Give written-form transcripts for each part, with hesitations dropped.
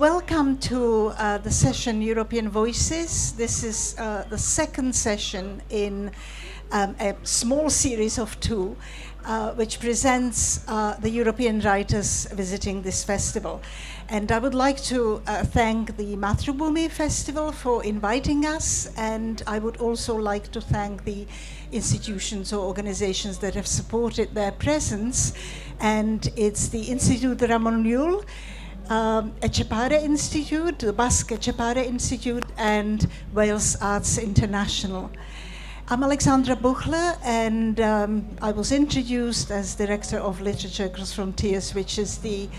welcome to the session European Voices. This is the second session in a small series of two, which presents the European writers visiting this festival. And I would like to thank the Mathrubhumi Festival for inviting us, and I would also like to thank the institutions or organizations that have supported their presence. And it's the Institute Ramon Llull, Etxepare Institute, the Basque Etxepare Institute, and Wales Arts International. I'm Alexandra Buchler, and I was introduced as Director of Literature Across Frontiers, which is the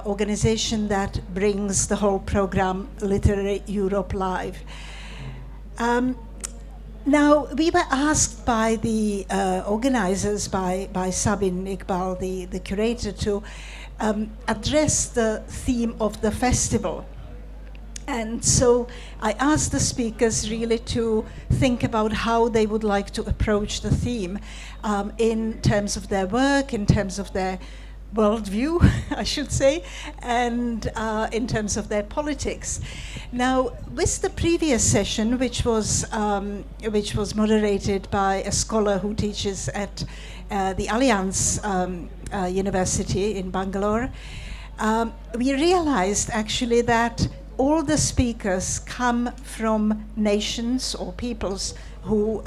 organization that brings the whole program Literary Europe Live. Now, we were asked by the organizers, by Sabine Iqbal, the curator, to address the theme of the festival. And so I asked the speakers really to think about how they would like to approach the theme in terms of their work, in terms of their worldview, I should say, and in terms of their politics. Now, with the previous session, which was moderated by a scholar who teaches at the Alliance University in Bangalore, we realized actually that all the speakers come from nations or peoples who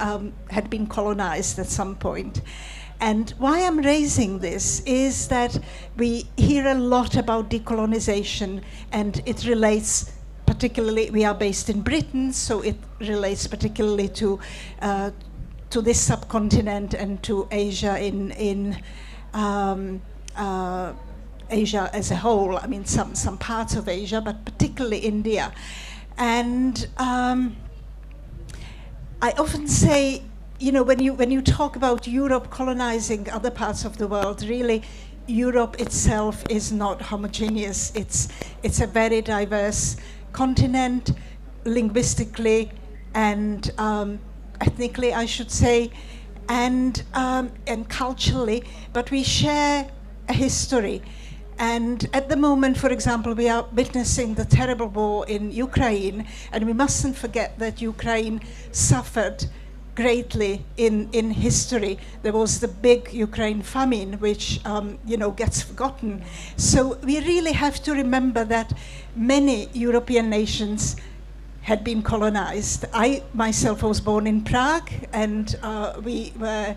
had been colonized at some point. And why I'm raising this is that we hear a lot about decolonization, and it relates particularly, we are based in Britain, so it relates particularly to this subcontinent and to Asia in Asia as a whole. I mean, some parts of Asia, but particularly India. And I often say, you know, when you talk about Europe colonizing other parts of the world, really, Europe itself is not homogeneous. It's a very diverse continent, linguistically and ethnically, I should say, and culturally. But we share a history. And at the moment, for example, we are witnessing the terrible war in Ukraine, and we mustn't forget that Ukraine suffered greatly in history. There was the big Ukraine famine, which gets forgotten. So we really have to remember that many European nations had been colonized. I myself was born in Prague, and we were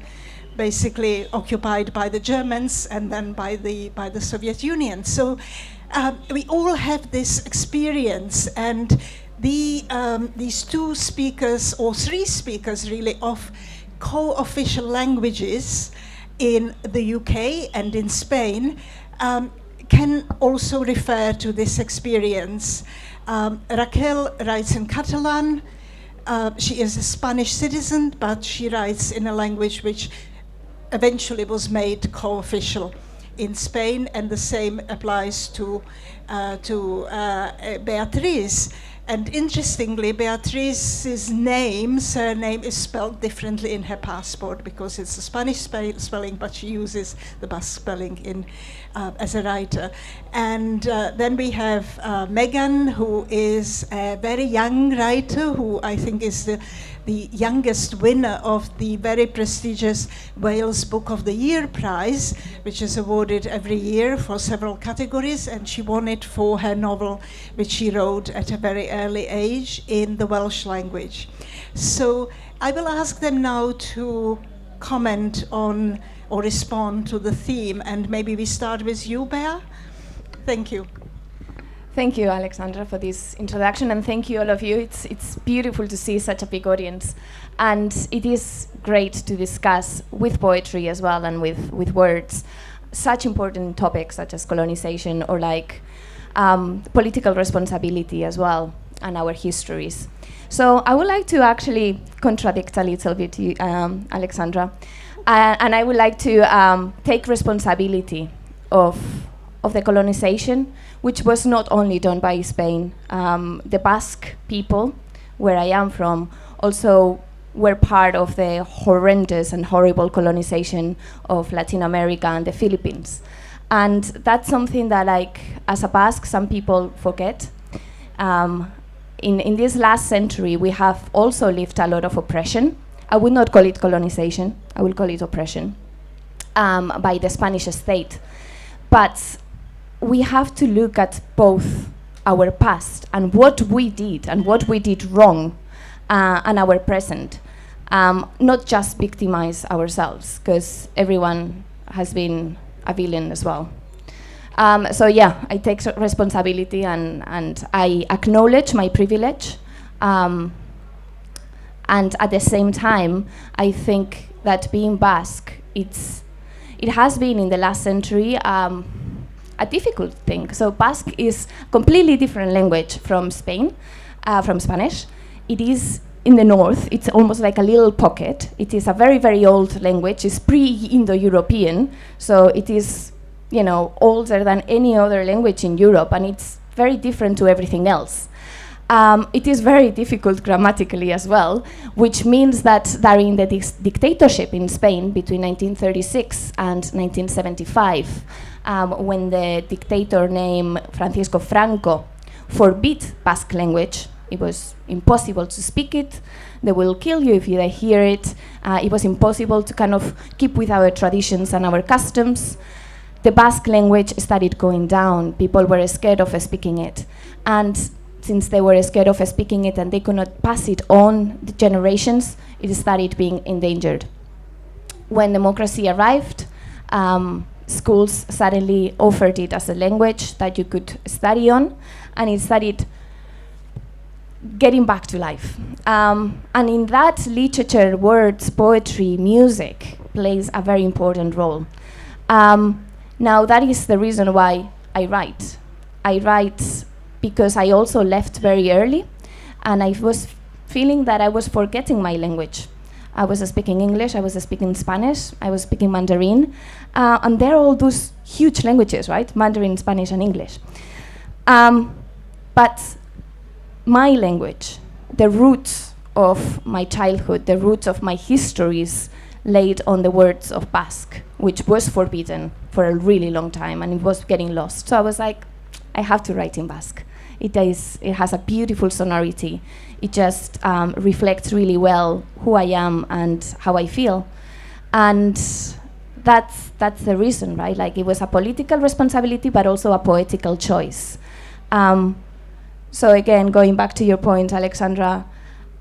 basically occupied by the Germans and then by the Soviet Union. So we all have this experience, and these two speakers, or three speakers really, of co-official languages in the UK and in Spain can also refer to this experience. Raquel writes in Catalan. She is a Spanish citizen, but she writes in a language which eventually was made co-official in Spain, and the same applies to Beatriz. And interestingly, Beatriz's surname is spelled differently in her passport because it's a Spanish spelling, but she uses the Basque spelling as a writer. And then we have Megan, who is a very young writer, who I think is the youngest winner of the very prestigious Wales Book of the Year prize, which is awarded every year for several categories, and she won it for her novel, which she wrote at a very early age in the Welsh language. So I will ask them now to comment on or respond to the theme, and maybe we start with you, Bea. Thank you. Thank you, Alexandra, for this introduction, and thank you all of you. It's beautiful to see such a big audience, and it is great to discuss with poetry as well and with words such important topics such as colonization or like political responsibility as well and our histories. So I would like to actually contradict a little bit, Alexandra, and I would like to take responsibility of the colonization, which was not only done by Spain. The Basque people, where I am from, also were part of the horrendous and horrible colonization of Latin America and the Philippines. And that's something that as a Basque, some people forget. In this last century, we have also lived a lot of oppression. I would not call it colonization, I will call it oppression, by the Spanish state. But we have to look at both our past and what we did wrong, and our present. Not just victimize ourselves, because everyone has been a villain as well. So yeah, I take responsibility and I acknowledge my privilege. And at the same time, I think that being Basque, it has been in the last century a difficult thing. So Basque is completely different language from Spain, from Spanish. It is in the north, it's almost like a little pocket. It is a very, very old language. It's pre-Indo-European, so it is, you know, older than any other language in Europe, and it's very different to everything else. It is very difficult grammatically as well, which means that during the dictatorship in Spain between 1936 and 1975, when the dictator named Francisco Franco forbid Basque language, it was impossible to speak it. They will kill you if you hear it. It was impossible to kind of keep with our traditions and our customs. The Basque language started going down. People were scared of speaking it. And since they were scared of speaking it and they could not pass it on the generations, it started being endangered. When democracy arrived, schools suddenly offered it as a language that you could study on, and it started getting back to life. And in that, literature, words, poetry, music plays a very important role. Now, that is the reason why I write. I write because I also left very early, and I was feeling that I was forgetting my language. I was speaking English, I was speaking Spanish, I was speaking Mandarin, and they're all those huge languages, right? Mandarin, Spanish, and English. But my language, the roots of my childhood, the roots of my histories laid on the words of Basque, which was forbidden for a really long time, and it was getting lost. So I was like, I have to write in Basque. It has a beautiful sonority. It just reflects really well who I am and how I feel. And that's the reason, right? Like, it was a political responsibility, but also a poetical choice. So again, going back to your point, Alexandra,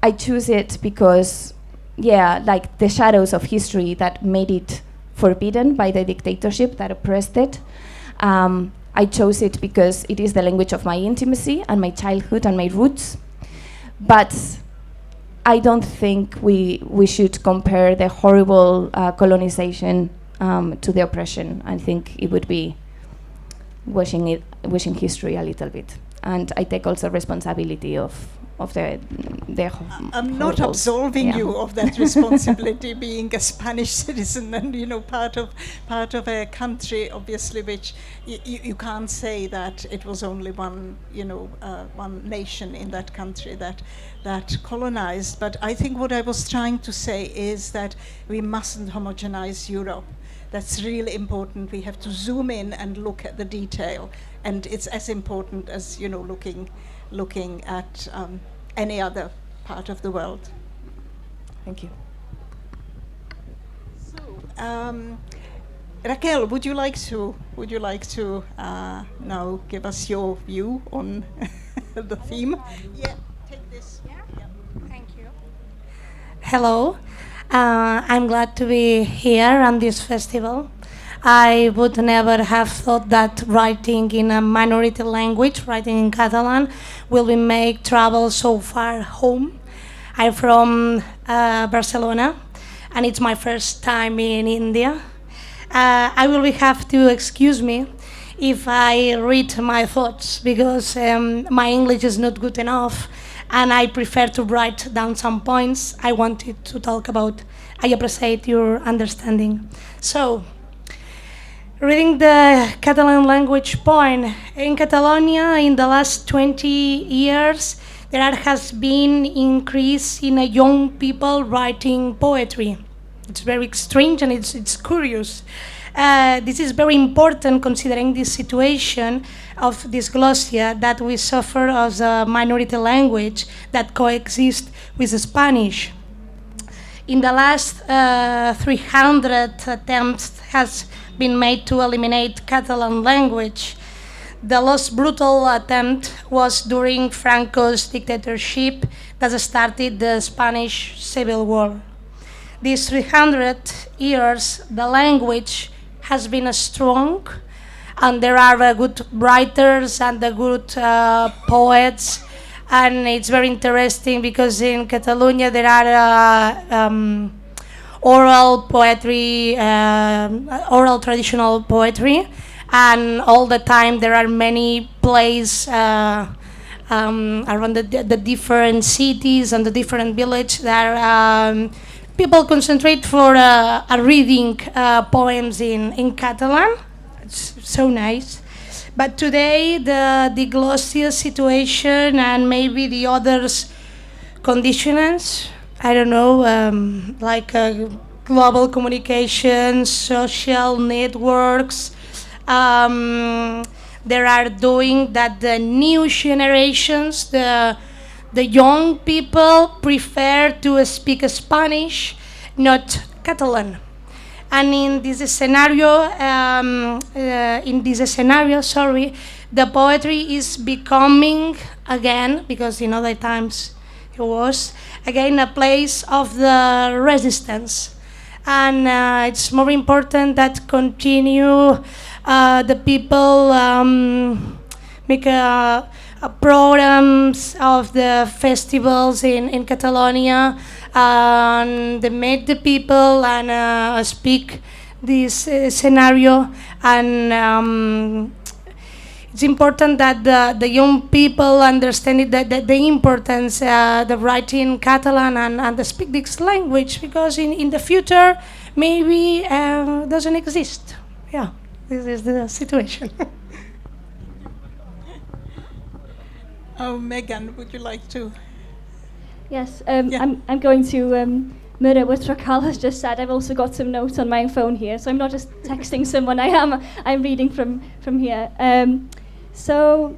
I choose it because, yeah, like the shadows of history that made it forbidden by the dictatorship that oppressed it. I chose it because it is the language of my intimacy and my childhood and my roots. But I don't think we should compare the horrible colonization to the oppression. I think it would be washing history a little bit. And I take also responsibility of the I'm not absolving you of that responsibility, being a Spanish citizen and, you know, part of a country, obviously, which you can't say that it was only one, you know, one nation in that country that colonized. But I think what I was trying to say is that we mustn't homogenize Europe. That's really important. We have to zoom in and look at the detail, and it's as important as, you know, looking at any other part of the world. Thank you. So, Raquel, would you like to now give us your view on the theme? Yeah, take this. Yeah. Thank you. Hello. I'm glad to be here on this festival. I would never have thought that writing in a minority language, writing in Catalan, will make travel so far home. I'm from Barcelona, and it's my first time in India. I will have to excuse me if I read my thoughts, because my English is not good enough, and I prefer to write down some points I wanted to talk about. I appreciate your understanding. So, reading the Catalan language point, in Catalonia in the last 20 years, there has been increase in young people writing poetry. It's very strange and it's curious. This is very important considering the situation of dysglossia that we suffer as a minority language that coexists with Spanish. In the last 300 attempts has been made to eliminate Catalan language. The last brutal attempt was during Franco's dictatorship that started the Spanish Civil War. These 300 years, the language has been strong, and there are good writers and good poets, and it's very interesting because in Catalonia there are oral poetry, oral traditional poetry, and all the time there are many plays around the different cities and the different villages that people concentrate for reading poems in Catalan. It's so nice. But today the diglossia situation and maybe the others conditionings, I don't know, like global communications, social networks, there are doing that the new generations, the young people prefer to speak Spanish, not Catalan. And in this scenario, the poetry is becoming again, because in other times it was again a place of the resistance, and it's more important that continue the people make programs of the festivals in Catalonia, and they make the people and speak this scenario, and it's important that the young people understand it, that the importance of writing Catalan and speak this language, because in the future maybe doesn't exist. Yeah, this is the situation. Oh, Megan, would you like to? Yes, Yeah. I'm going to mirror what Raquel has just said. I've also got some notes on my phone here, so I'm not just texting someone. I'm reading from here. So,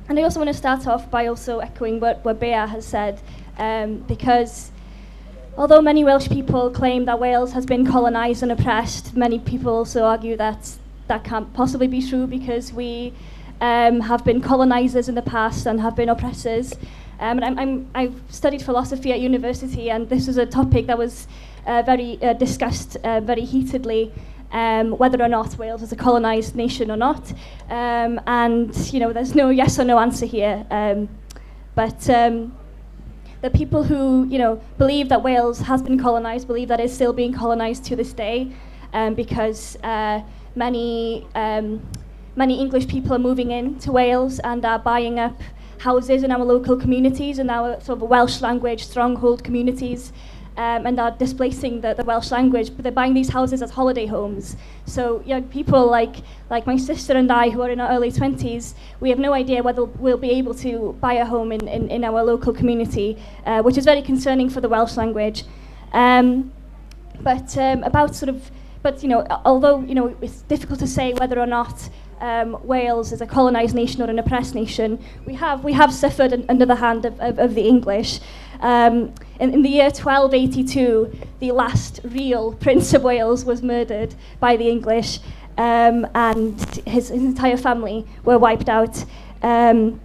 and I also want to start off by also echoing what Bea has said, because although many Welsh people claim that Wales has been colonised and oppressed, many people also argue that that can't possibly be true, because we have been colonisers in the past and have been oppressors. And I've studied philosophy at university, and this was a topic that was very discussed very heatedly, whether or not Wales is a colonised nation or not. And there's no yes or no answer here. But the people who believe that Wales has been colonised believe that it's still being colonised to this day, because many English people are moving into Wales and are buying up houses in our local communities and our sort of Welsh language stronghold communities, and are displacing the Welsh language, but they're buying these houses as holiday homes. So young people like my sister and I, who are in our early 20s, we have no idea whether we'll be able to buy a home in our local community, which is very concerning for the Welsh language. But although it's difficult to say whether or not Wales is a colonised nation or an oppressed nation, we have suffered under the hand of the English. In the year 1282, the last real Prince of Wales was murdered by the English, and his entire family were wiped out. And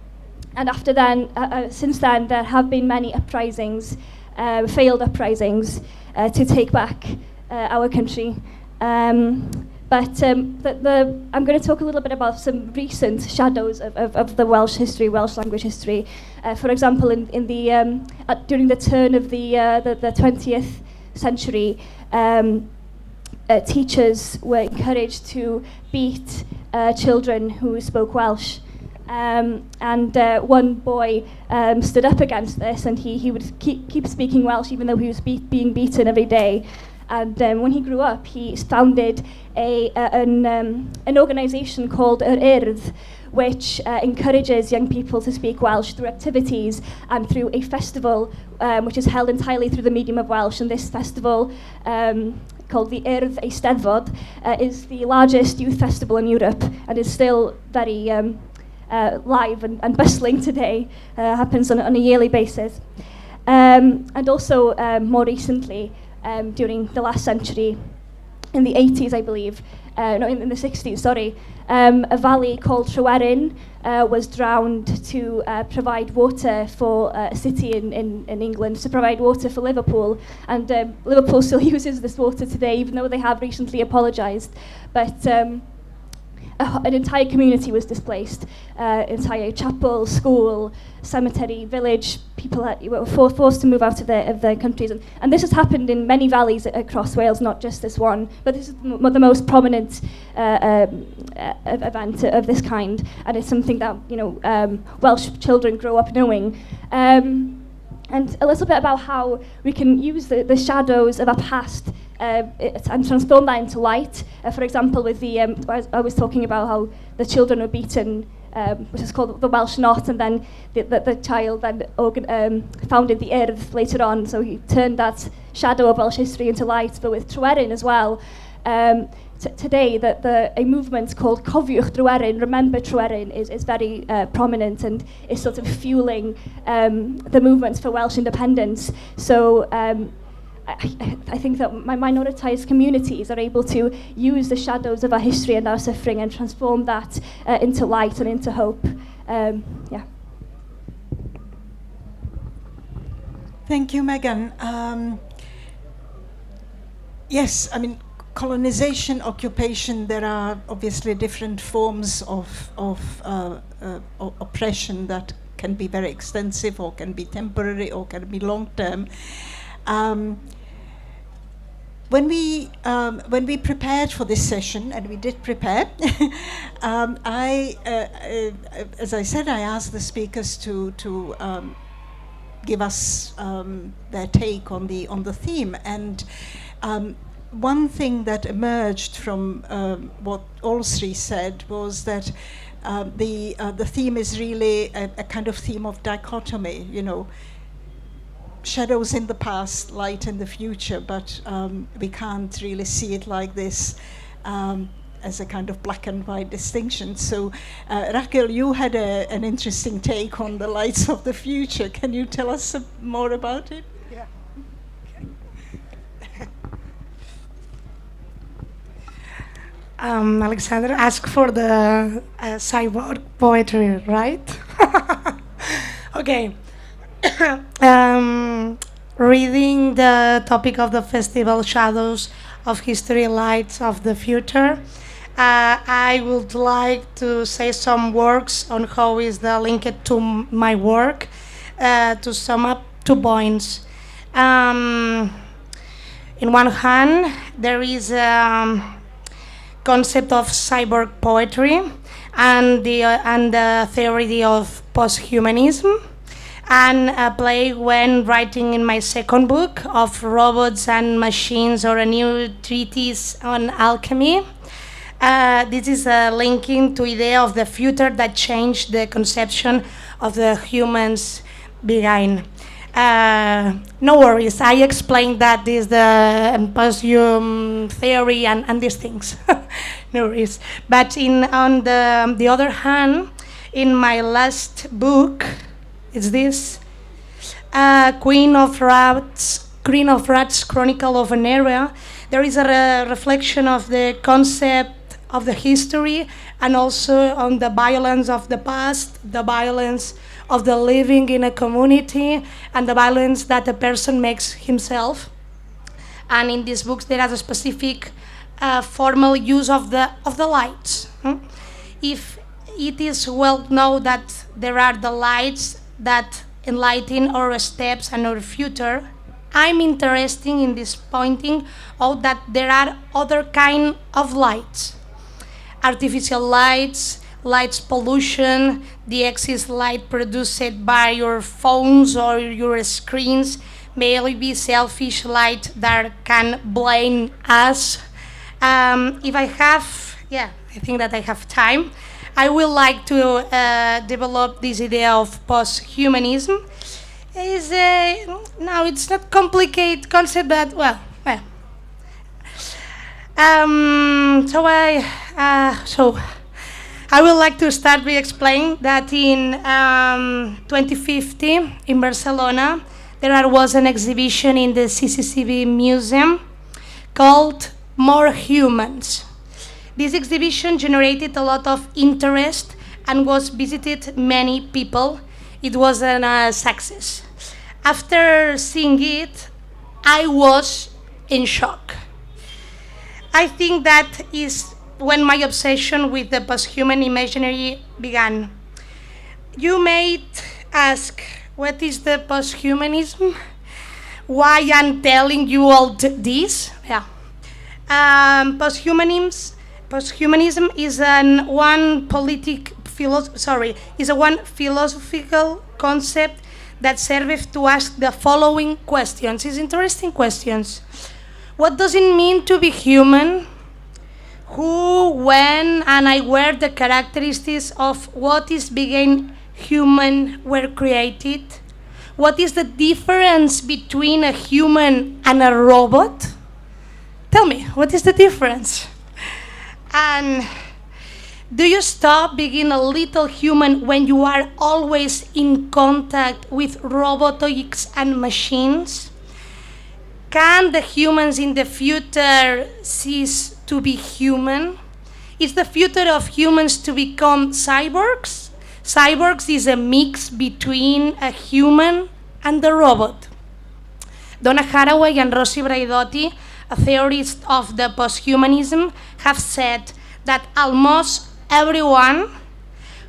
after then, since then, there have been many uprisings, failed uprisings, to take back our country. But I'm going to talk a little bit about some recent shadows of the Welsh history, Welsh language history. For example, during the turn of the 20th century, teachers were encouraged to beat children who spoke Welsh. And one boy stood up against this, and he would keep speaking Welsh even though he was being beaten every day. And when he grew up, he founded an organisation called Yr Urdd, which encourages young people to speak Welsh through activities and through a festival which is held entirely through the medium of Welsh. And this festival called the Urdd Eisteddfod, is the largest youth festival in Europe and is still very live and bustling today. Happens on a yearly basis. And also more recently, during the last century, in the 80s, I believe, no, in the 60s, sorry, a valley called Tryweryn was drowned to provide water for a city in England, to provide water for Liverpool. And Liverpool still uses this water today, even though they have recently apologised. But an entire community was displaced, entire chapel, school, cemetery, village. People were forced to move out of their countries. And this has happened in many valleys across Wales, not just this one. But this is the most prominent event of this kind. And it's something that Welsh children grow up knowing. And a little bit about how we can use the shadows of our past and transform that into light. For example, with the I was talking about how the children were beaten, which is called the Welsh knot, and then the child then founded the Urdd later on. So he turned that shadow of Welsh history into light. But with Tryweryn as well, today a movement called Cofiwch Tryweryn, Remember Tryweryn, is very prominent and is sort of fueling the movement for Welsh independence. So I think that my minoritized communities are able to use the shadows of our history and our suffering and transform that into light and into hope. Yeah. Thank you, Megan. Yes, I mean, colonization, occupation, there are obviously different forms of oppression that can be very extensive or can be temporary or can be long-term. When we prepared for this session, and we did prepare, as I said, I asked the speakers to give us their take on the theme. And one thing that emerged from what all three said was that the theme is really a kind of theme of dichotomy, shadows in the past, light in the future, but we can't really see it like this as a kind of black and white distinction. So Raquel, you had an interesting take on the lights of the future. Can you tell us more about it? Yeah. Alexandra asked for the cyborg poetry, right? Okay. Reading the topic of the festival, Shadows of History, Lights of the Future, I would like to say some words on how is the linked to my work, to sum up 2 points. In one hand, there is concept of cyborg poetry and the theory of posthumanism, and a play when writing in my second book of robots and machines, or a new treatise on alchemy. This is a linking to idea of the future that changed the conception of the humans behind. No worries, I explained that this is the posthuman theory and these things. No worries. But on the other hand, in my last book, it's this Queen of Rats, Chronicle of an Era. There is a reflection of the concept of the history, and also on the violence of the past, the violence of the living in a community, and the violence that a person makes himself. And in these books, there is a specific formal use of the lights. If it is well known that there are the lights that enlighten our steps and our future, I'm interested in this pointing out that there are other kind of lights. Artificial lights, lights pollution, the excess light produced by your phones or your screens, may be selfish light that can blind us. If I have, I think that I have time, I would like to develop this idea of posthumanism. It's not complicated concept, but well, So I would like to start by explaining that in 2050 in Barcelona, there was an exhibition in the CCCB Museum called More Humans. This exhibition generated a lot of interest and was visited many people. It was a success. After seeing it, I was in shock. I think that is when my obsession with the post-human imaginary began. You may ask, what is the post-humanism? Why I'm telling you all this? Yeah. Post-humanism is one philosophical concept that serves to ask the following questions. It's interesting questions. What does it mean to be human? Who, when, and where the characteristics of what is being human were created? What is the difference between a human and a robot? Tell me, what is the difference? And do you stop being a little human when you are always in contact with robotics and machines? Can the humans in the future cease to be human? Is the future of humans to become cyborgs? Cyborgs is a mix between a human and a robot. Donna Haraway and Rossi Braidotti, a theorist of the posthumanism, have said that almost everyone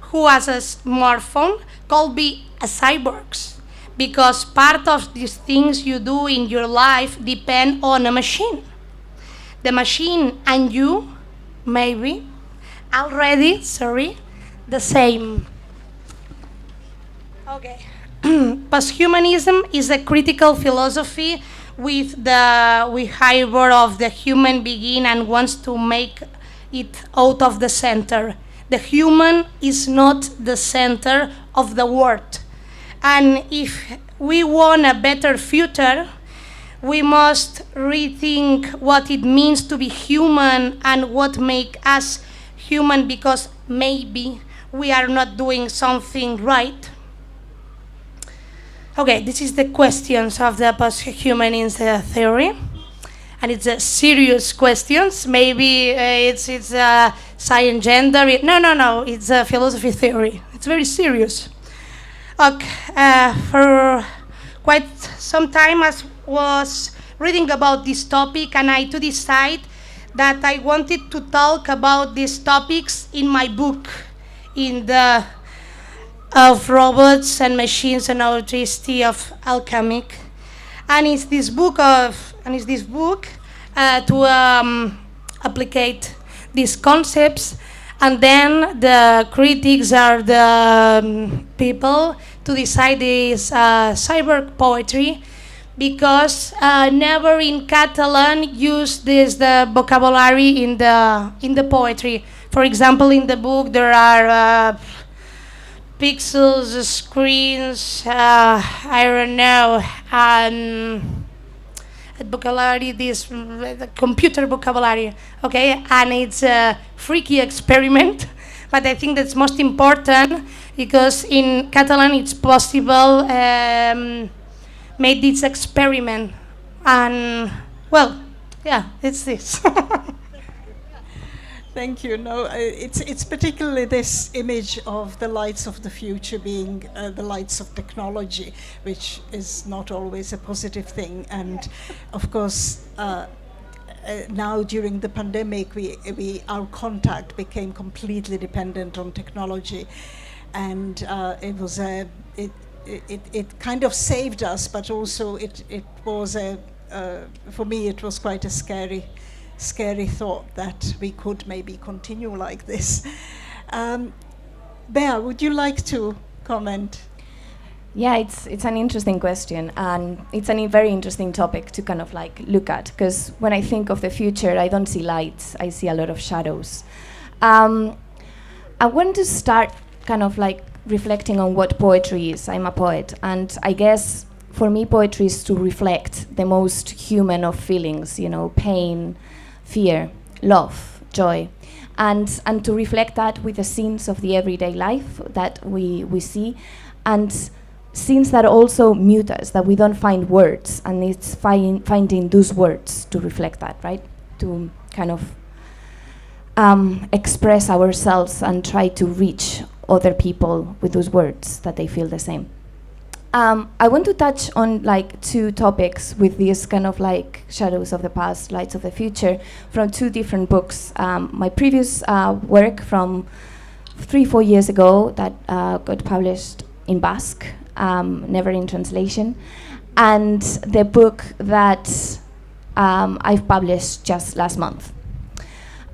who has a smartphone could be a cyborg, because part of these things you do in your life depend on a machine. The machine and you, maybe, already, the same. Okay. Posthumanism is a critical philosophy with harbor of the human being and wants to make it out of the center. The human is not the center of the world. And if we want a better future, we must rethink what it means to be human and what makes us human, because maybe we are not doing something right. Okay, this is the questions of the posthumanism theory. And it's a serious questions. Maybe it's science, gender. No. It's a philosophy theory. It's very serious. Okay, for quite some time I was reading about this topic, and I to decide that I wanted to talk about these topics in my book, of robots and machines and electricity of alchemic. And it's this book to applicate these concepts, and then the critics are the people to decide this cyber poetry, because never in Catalan use the vocabulary in the poetry. For example, in the book there are pixels, screens, I don't know, vocabulary, the computer vocabulary, okay? And it's a freaky experiment, but I think that's most important, because in Catalan it's possible made this experiment, and well, yeah, it's this. Thank you. No, it's particularly this image of the lights of the future being the lights of technology, which is not always a positive thing. And of course, now during the pandemic, our contact became completely dependent on technology, and it kind of saved us, but also it was for me it was quite a scary thought that we could maybe continue like this. Bea, would you like to comment? Yeah, it's an interesting question, and it's a very interesting topic to kind of like look at, because when I think of the future, I don't see lights, I see a lot of shadows. I want to start kind of like reflecting on what poetry is. I'm a poet, and I guess for me poetry is to reflect the most human of feelings, pain, fear, love, joy, and to reflect that with the scenes of the everyday life that we see, and scenes that also mute us, that we don't find words, and it's finding those words to reflect that, right? To kind of express ourselves and try to reach other people with those words that they feel the same. I want to touch on like 2 topics with these kind of like shadows of the past, lights of the future, from 2 different books. My previous work from 3-4 years ago that got published in Basque, never in translation, and the book that I've published just last month.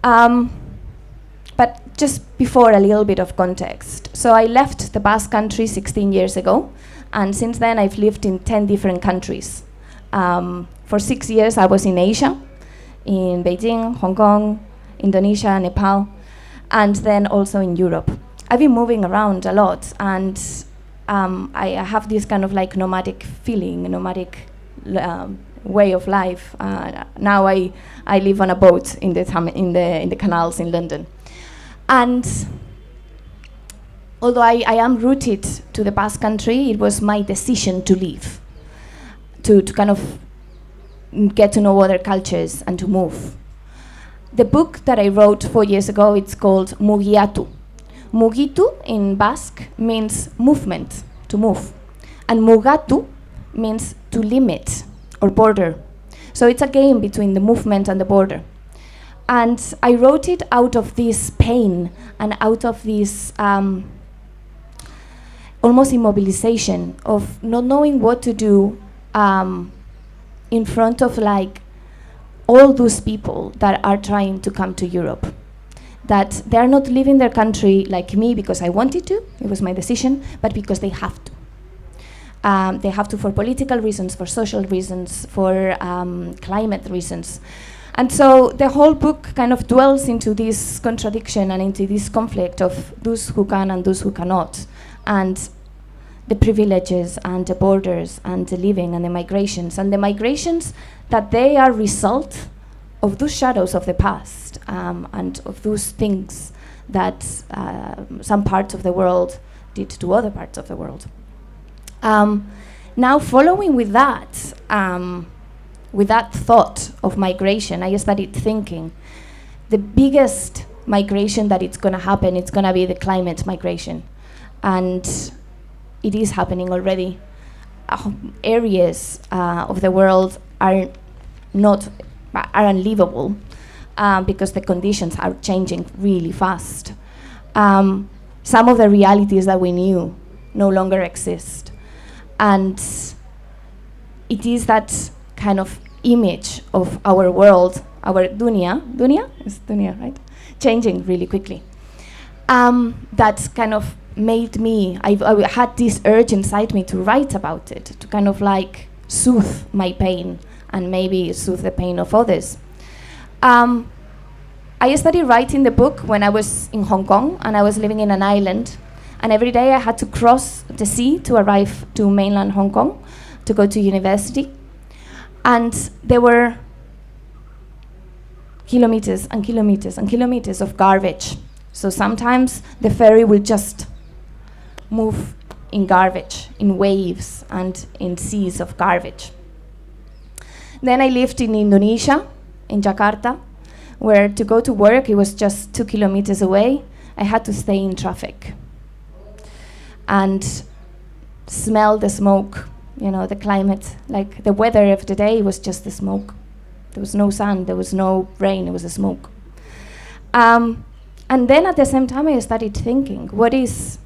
But just before, a little bit of context. So I left the Basque country 16 years ago, and since then I've lived in 10 different countries. For 6 years I was in Asia, in Beijing, Hong Kong, Indonesia, Nepal, and then also in Europe. I've been moving around a lot, and I have this kind of like nomadic feeling, nomadic way of life. Now I live on a boat in the canals in London. And although I am rooted to the Basque country, it was my decision to leave, to kind of get to know other cultures and to move. The book that I wrote 4 years ago, it's called Mugiatu. Mugitu in Basque means movement, to move. And Mugatu means to limit or border. So it's a game between the movement and the border. And I wrote it out of this pain and out of this almost immobilization of not knowing what to do in front of like all those people that are trying to come to Europe. That they're not leaving their country like me because I wanted to, it was my decision, but because they have to. They have to for political reasons, for social reasons, for climate reasons. And so the whole book kind of dwells into this contradiction and into this conflict of those who can and those who cannot, and the privileges and the borders and the living and the migrations that they are result of those shadows of the past and of those things that some parts of the world did to other parts of the world. Now, following with that thought of migration, I started thinking the biggest migration that it's going to happen, it's going to be the climate migration. And it is happening already. Areas of the world are unlivable because the conditions are changing really fast. Some of the realities that we knew no longer exist. And it is that kind of image of our world, our dunya is dunya, right? Changing really quickly. That kind of made me, I had this urge inside me to write about it, to kind of like soothe my pain and maybe soothe the pain of others. I started writing the book when I was in Hong Kong and I was living in an island, and every day I had to cross the sea to arrive to mainland Hong Kong to go to university. And there were kilometers and kilometers and kilometers of garbage. So sometimes the ferry will just move in garbage, in waves and in seas of garbage. Then I lived in Indonesia, in Jakarta, where to go to work, it was just 2 kilometers away. I had to stay in traffic and smell the smoke, you know, the climate, like the weather of the day was just the smoke. There was no sun, there was no rain, it was the smoke. And then at the same time I started thinking, what is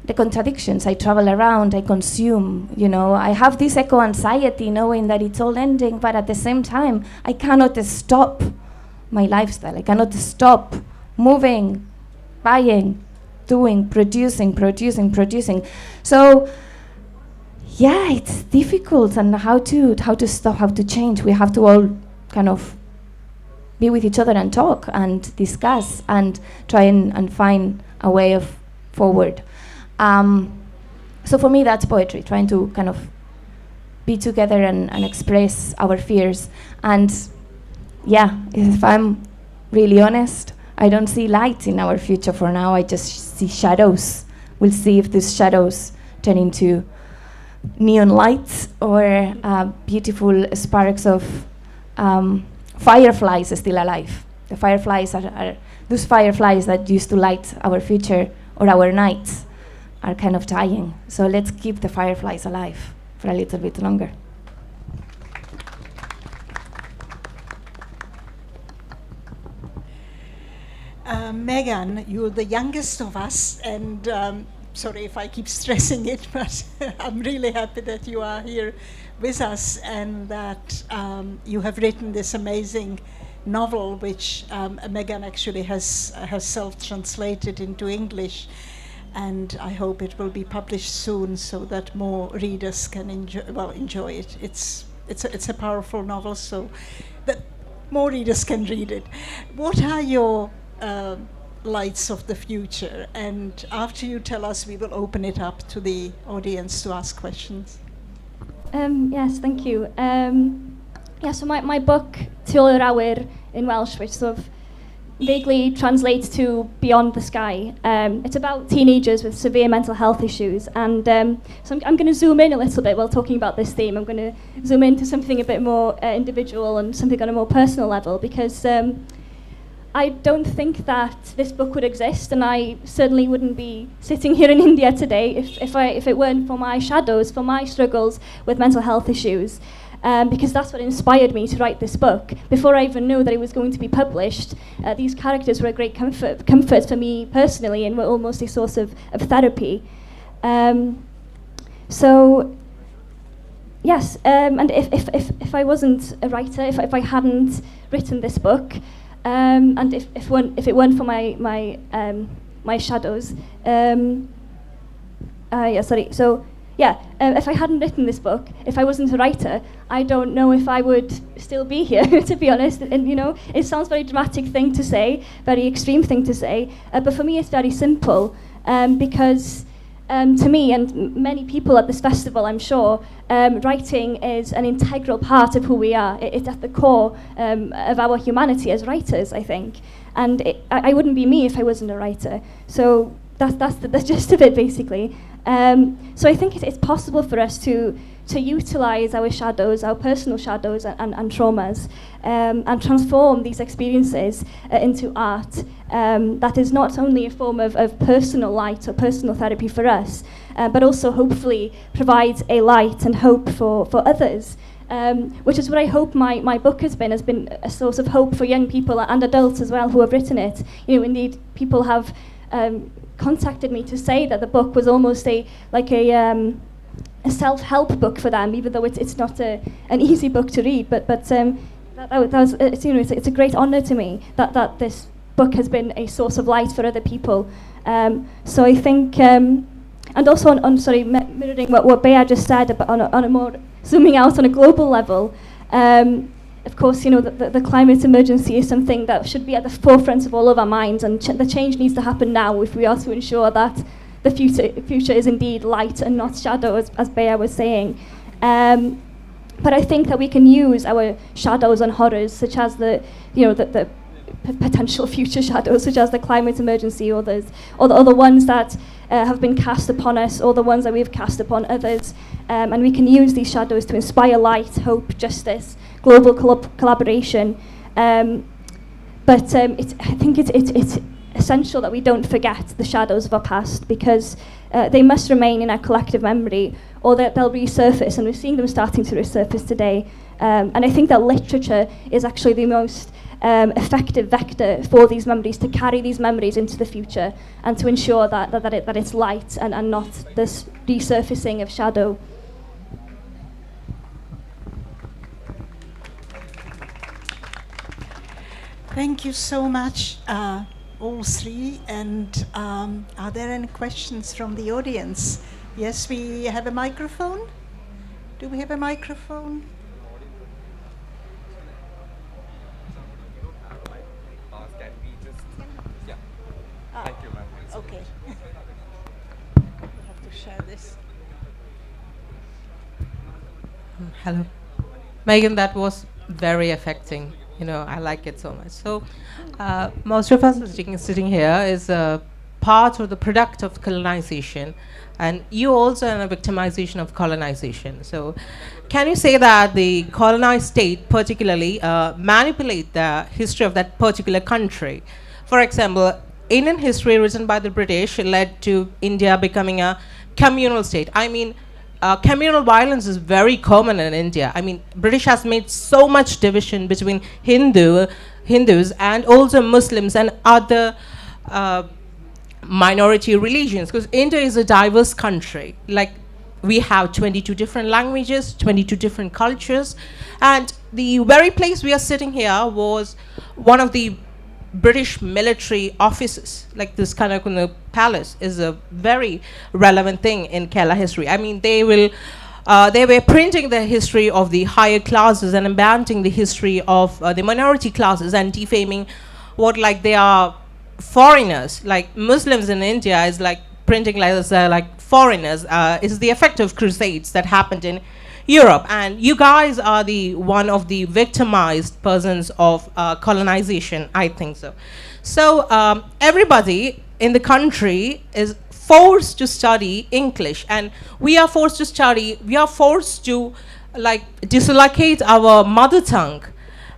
the contradictions? I travel around, I consume, you know, I have this eco-anxiety knowing that it's all ending, but at the same time, I cannot stop my lifestyle. I cannot stop moving, buying, doing, producing. So, yeah, it's difficult, and how to stop, how to change. We have to all kind of be with each other and talk and discuss and try and find a way of forward. So for me, that's poetry, trying to kind of be together and express our fears. And yeah, if I'm really honest, I don't see light in our future for now. I just see shadows. We'll see if these shadows turn into neon lights or beautiful sparks of fireflies still alive. The fireflies are those fireflies that used to light our future or our nights are kind of dying. So let's keep the fireflies alive for a little bit longer. Megan, you're the youngest of us, and sorry if I keep stressing it, but I'm really happy that you are here with us and that you have written this amazing novel, which Megan actually has herself translated into English, and I hope it will be published soon so that more readers can enjoy it. It's a powerful novel, so that more readers can read it. What are your lights of the future? And after you tell us, we will open it up to the audience to ask questions. Yes, thank you. So my book, Tu ôl yr awyr, in Welsh, which sort of vaguely translates to Beyond the Sky. It's about teenagers with severe mental health issues, and so I'm going to zoom in a little bit while talking about this theme. I'm going to zoom into something a bit more individual and something on a more personal level, because I don't think that this book would exist, and I certainly wouldn't be sitting here in India today if it weren't for my shadows, for my struggles with mental health issues. Because that's what inspired me to write this book. Before I even knew that it was going to be published, these characters were a great comfort for me personally, and were almost a source of therapy. So, yes, and if I wasn't a writer, if I hadn't written this book, and if it weren't for my shadows, if I hadn't written this book, if I wasn't a writer, I don't know if I would still be here, to be honest. And it sounds very dramatic thing to say, very extreme thing to say, but for me it's very simple, because to me and many people at this festival, I'm sure, writing is an integral part of who we are. It's at the core of our humanity as writers, I think. And I wouldn't be me if I wasn't a writer. So that's the gist of it, basically. So I think it's possible for us to utilize our shadows, our personal shadows and traumas, and transform these experiences into art that is not only a form of personal light or personal therapy for us, but also hopefully provides a light and hope for others, which is what I hope my book has been a source of hope for young people and adults as well who have written it. Indeed, people have contacted me to say that the book was almost a self-help book for them, even though it's not an easy book to read. But it's a great honour to me that this book has been a source of light for other people. So I think, and also mirroring what Bea just said about on a more zooming out on a global level. Of course, the climate emergency is something that should be at the forefront of all of our minds, and the change needs to happen now if we are to ensure that the future is indeed light and not shadow, as Bea was saying. But I think that we can use our shadows and horrors, such as the potential future shadows, such as the climate emergency, or the ones that have been cast upon us, or the ones that we've cast upon others, and we can use these shadows to inspire light, hope, justice, global collaboration. But I think it's essential that we don't forget the shadows of our past, because they must remain in our collective memory, or that they'll resurface, and we're seeing them starting to resurface today. And I think that literature is actually the most effective vector for these memories, to carry these memories into the future, and to ensure that it's light and not this resurfacing of shadow. Thank you so much, all three. And are there any questions from the audience? Yes, we have a microphone. Do we have a microphone? Thank you, ma'am. Okay. We have to share this. Hello. Megan, that was very affecting. I like it so much. So most of us sitting here is a part or the product of colonization, and you also are a victimization of colonization. So can you say that the colonized state particularly manipulate the history of that particular country? For example, Indian history written by the British led to India becoming a communal state. I mean, communal violence is very common in India. I mean, British has made so much division between Hindus and also Muslims and other minority religions, because India is a diverse country. Like, we have 22 different languages, 22 different cultures, and the very place we are sitting here was one of the British military offices. Like, this Kanakuna Palace is a very relevant thing in Kerala history. I mean, they were printing the history of the higher classes and abandoning the history of the minority classes and defaming what, like, they are foreigners. Like, Muslims in India is like printing like foreigners. Is the effect of crusades that happened in Europe, and you guys are the one of the victimized persons of colonization, I think so. So everybody in the country is forced to study English, and we are forced to like dislocate our mother tongue,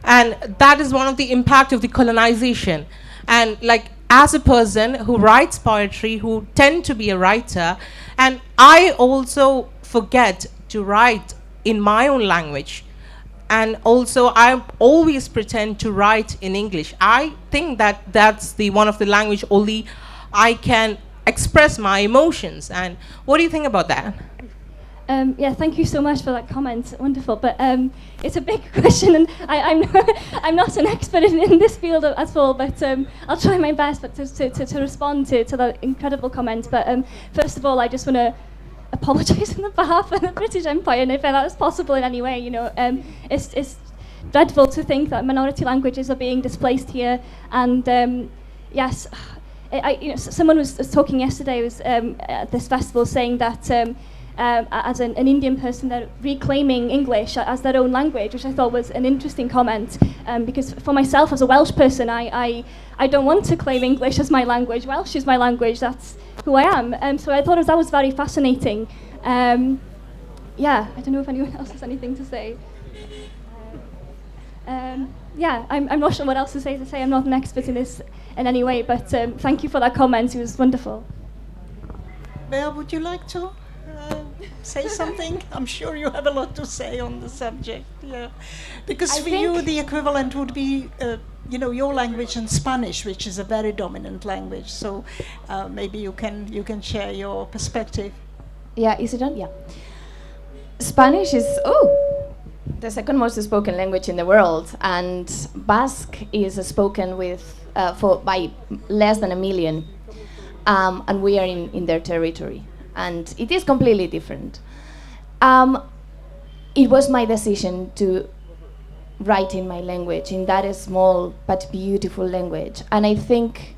and that is one of the impact of the colonization. And like, as a person who writes poetry, who tend to be a writer, and I also forget to write in my own language, and also I always pretend to write in English. I think that that's the one of the language only I can express my emotions. And what do you think about that? Yeah, thank you so much for that comment. Wonderful, but it's a big question, and I'm not an expert in this field at all. But I'll try my best, but to respond to that incredible comment. But first of all, I just want to apologise on behalf of the British Empire, and if that is possible in any way, it's dreadful to think that minority languages are being displaced here. And yes, someone was talking yesterday at this festival saying that. As an Indian person, they're reclaiming English as their own language, which I thought was an interesting comment. Because for myself, as a Welsh person, I don't want to claim English as my language. Welsh is my language. That's who I am. So I thought that was very fascinating. Yeah, I don't know if anyone else has anything to say. Yeah, I'm not sure what else to say. I'm not an expert in this in any way, but thank you for that comment. It was wonderful. Bea, would you like to say something? I'm sure you have a lot to say on the subject. Yeah, because for you the equivalent would be, your language in Spanish, which is a very dominant language. So maybe you can share your perspective. Yeah, is it on? Yeah. Spanish is the second most spoken language in the world, and Basque is spoken by less than 1 million, and we are in their territory. And it is completely different. It was my decision to write in my language, in that small but beautiful language. And I think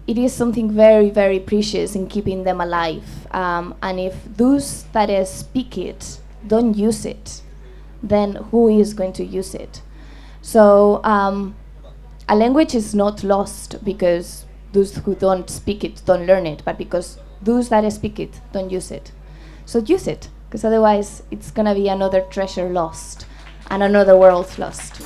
it is something very, very precious in keeping them alive. And if those that speak it don't use it, then who is going to use it? So a language is not lost because those who don't speak it don't learn it, but because those that speak it don't use it. So use it, because otherwise it's going to be another treasure lost and another world lost.